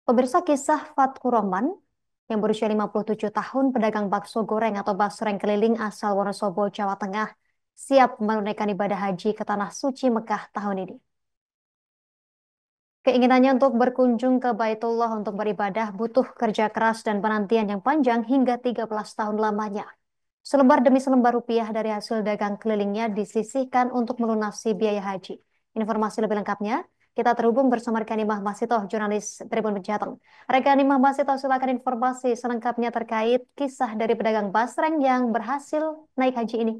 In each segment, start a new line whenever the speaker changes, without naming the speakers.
Pemirsa kisah Fatku Rohman yang berusia 57 tahun, pedagang bakso goreng atau basreng keliling asal Wonosobo, Jawa Tengah, siap menunaikan ibadah haji ke Tanah Suci Mekah tahun ini. Keinginannya untuk berkunjung ke Baitullah untuk beribadah butuh kerja keras dan penantian yang panjang hingga 13 tahun lamanya. Selembar demi selembar rupiah dari hasil dagang kelilingnya disisihkan untuk melunasi biaya haji. Informasi lebih lengkapnya, kita terhubung bersama rekan Imah Masito, jurnalis Tribun Jateng. Rekan Imah Masito, silakan informasi selengkapnya terkait kisah dari pedagang basreng yang berhasil naik haji ini.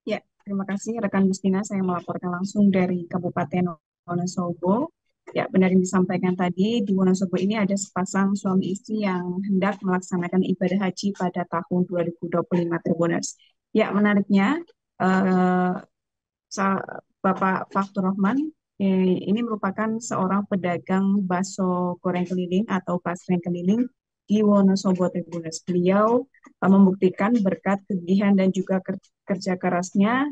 Ya, terima kasih rekan Justina. Saya melaporkan langsung dari Kabupaten Wonosobo. Ya, benar yang disampaikan tadi, di Wonosobo ini ada sepasang suami istri yang hendak melaksanakan ibadah haji pada tahun 2025 Tribuners. Ya, menariknya, eh, Bapak Faktur Rahman ini merupakan seorang pedagang bakso goreng keliling atau basreng keliling di Wonosobo Tribuners. Beliau membuktikan berkat kegigihan dan juga kerja kerasnya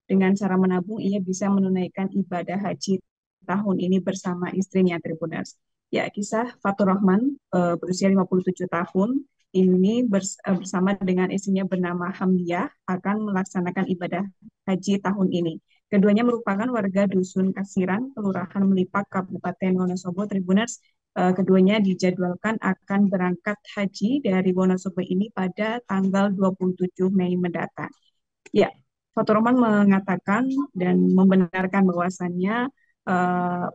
dengan cara menabung, ia bisa menunaikan ibadah haji tahun ini bersama istrinya Tribuners. Ya, kisah Fatur Rahman berusia 57 tahun ini bersama dengan istrinya bernama Hamdiah akan melaksanakan ibadah haji tahun ini. Keduanya merupakan warga Dusun Kasiran, Kelurahan Melipak, Kabupaten Wonosobo. Tribuners, keduanya dijadwalkan akan berangkat haji dari Wonosobo ini pada tanggal 27 Mei mendatang. Ya, Fatur Rahman mengatakan dan membenarkan bahwasannya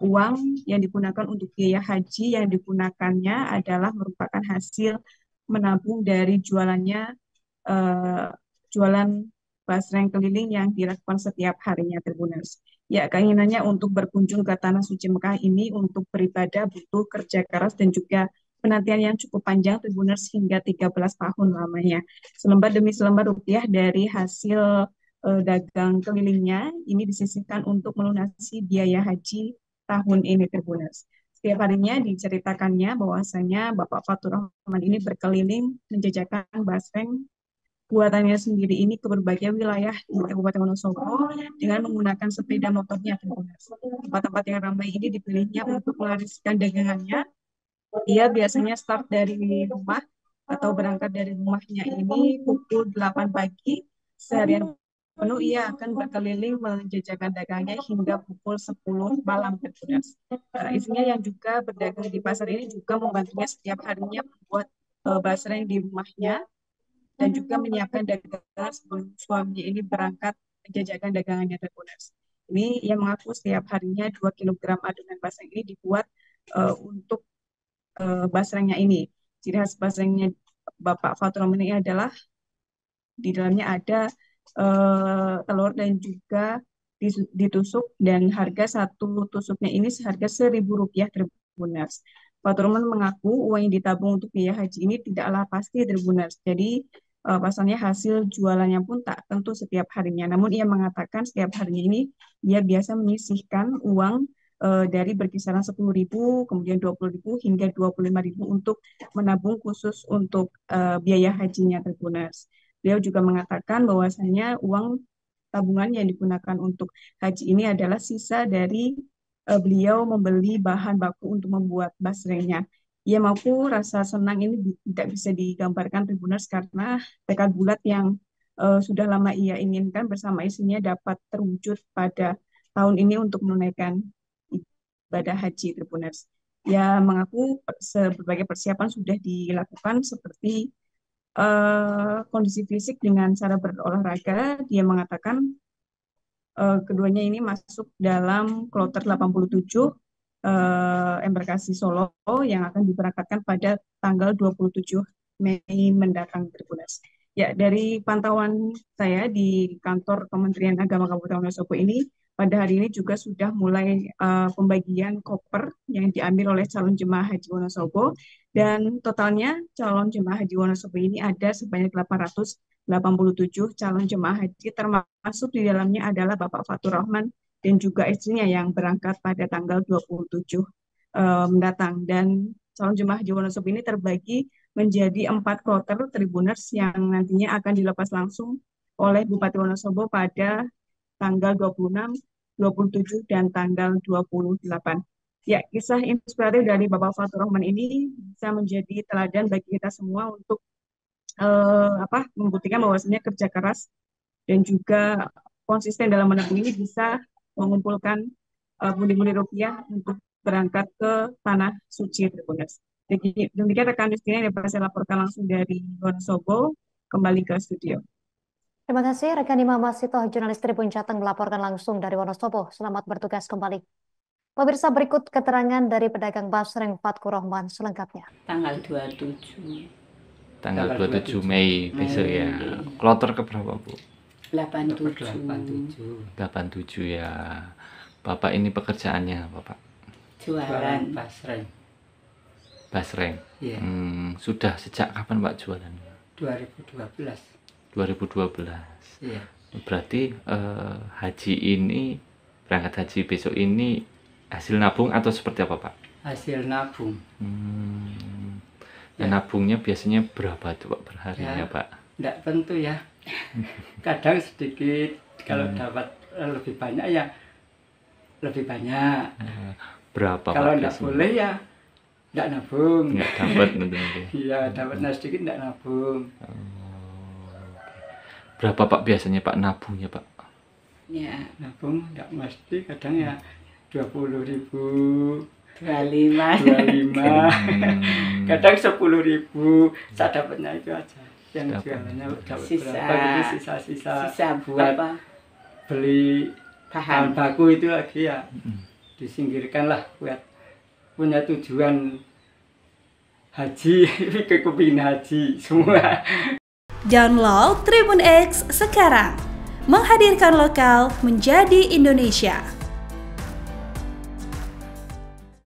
uang yang digunakan untuk biaya haji yang digunakannya adalah merupakan hasil menabung dari eh, jualan basreng keliling yang dilakukan setiap harinya Tribuners. Ya, keinginannya untuk berkunjung ke Tanah Suci Mekah ini untuk beribadah butuh kerja keras dan juga penantian yang cukup panjang Tribuners hingga 13 tahun lamanya. Selembar demi selembar rupiah dari hasil dagang kelilingnya ini disisihkan untuk melunasi biaya haji tahun ini Tribuners. Setiap harinya diceritakannya bahwasanya Bapak Fatur Rahman ini berkeliling menjajakan basreng buatannya sendiri ini ke berbagai wilayah di Kabupaten Wonosobo dengan menggunakan sepeda motornya Tribuners. Tempat-tempat yang ramai ini dipilihnya untuk melariskan dagangannya. Dia biasanya start dari rumah atau berangkat dari rumahnya ini pukul 8 pagi. Seharian penuh ia akan berkeliling menjajakan dagangnya hingga pukul 10 malam Tribuners. Istrinya yang juga berdagang di pasar ini juga membantunya setiap harinya membuat basreng di rumahnya dan juga menyiapkan dagangan sebelum suaminya ini berangkat menjajakan dagangannya Tribuners. Ini ia mengaku setiap harinya 2 kilogram adonan basreng ini dibuat untuk basrengnya ini. Ciri khas basrengnya Bapak Fatur Rahman ini adalah di dalamnya ada telur dan juga ditusuk dan harga satu tusuknya ini seharga Rp1.000 Tribuners. Fatur Rahman mengaku uang yang ditabung untuk biaya haji ini tidaklah pasti Tribuners. Jadi pasalnya hasil jualannya pun tak tentu setiap harinya. Namun ia mengatakan setiap harinya ini dia biasa menyisihkan uang dari berkisaran 10.000, kemudian 20.000 hingga 25.000 untuk menabung khusus untuk biaya hajinya Tribuners. Beliau juga mengatakan bahwasanya uang tabungan yang digunakan untuk haji ini adalah sisa dari beliau membeli bahan baku untuk membuat basrengnya. Ia mampu rasa senang ini tidak bisa digambarkan Tribuners karena tekad bulat yang sudah lama ia inginkan bersama istrinya dapat terwujud pada tahun ini untuk menunaikan ibadah haji Tribuners. Ia mengaku berbagai persiapan sudah dilakukan seperti kondisi fisik dengan cara berolahraga. Dia mengatakan keduanya ini masuk dalam kloter 87 embarkasi Solo yang akan diberangkatkan pada tanggal 27 Mei mendatang Tribuners. Ya, dari pantauan saya di kantor Kementerian Agama Kabupaten Wonosobo ini, pada hari ini juga sudah mulai pembagian koper yang diambil oleh calon jemaah haji Wonosobo dan totalnya calon jemaah haji Wonosobo ini ada sebanyak 887 calon jemaah haji termasuk di dalamnya adalah Bapak Fatur Rahman dan juga istrinya yang berangkat pada tanggal 27 mendatang. Dan calon jemaah haji Wonosobo ini terbagi menjadi 4 kloter Tribuners yang nantinya akan dilepas langsung oleh Bupati Wonosobo pada tanggal 26 27 dan tanggal 28. Ya, kisah inspiratif dari Bapak Fatur Rahman ini bisa menjadi teladan bagi kita semua untuk membuktikan bahwasanya kerja keras dan juga konsisten dalam menabung ini bisa mengumpulkan pundi-pundi rupiah untuk berangkat ke tanah suci Tribuners. Jadi demikian rekan Justina yang dapat saya laporkan langsung dari Wonosobo, kembali ke studio.
Terima kasih rekan Imam Masito, jurnalis Tribun Jateng melaporkan langsung dari Wonosobo. Selamat bertugas kembali. Pemirsa, berikut keterangan dari pedagang Basreng Fatkur Rahman selengkapnya.
Tanggal 27.
Tanggal 27 Mei besok ya. Kloter keberapa, Bu?
87.
87 ya. Bapak ini pekerjaannya apa, Pak?
Jualan basreng.
Basreng.
Iya.
Sudah sejak kapan Pak jualannya?
2012.
2012.
Iya.
Berarti haji ini, berangkat haji besok ini hasil nabung atau seperti apa, Pak?
Hasil nabung.
Ya. Nabungnya biasanya berapa tuh, Pak, perharinya,
Ya,
Pak?
Tidak tentu ya. Kadang sedikit, kalau dapat lebih banyak ya lebih banyak.
Berapa,
Kalau
Pak,
tidak
biasanya?
boleh ya tidak nabung.
Nggak dapat nanti.
Iya, dapatnya sedikit tidak nabung.
Berapa, Pak, biasanya, Pak, nabungnya, Pak?
Ya, nabung tidak mesti, kadang ya 20.000,
25.
kadang 10.000. Saya dapatnya itu aja. Yang
Dapat.
jualannya dapat
Sisa.
berapa gitu, sisa-sisa
Sisa buat
apa? Beli bahan
bahan.
baku itu lagi ya disingkirkan lah buat punya tujuan haji. Kepingin haji semua.
Download Tribun X sekarang, menghadirkan lokal menjadi Indonesia.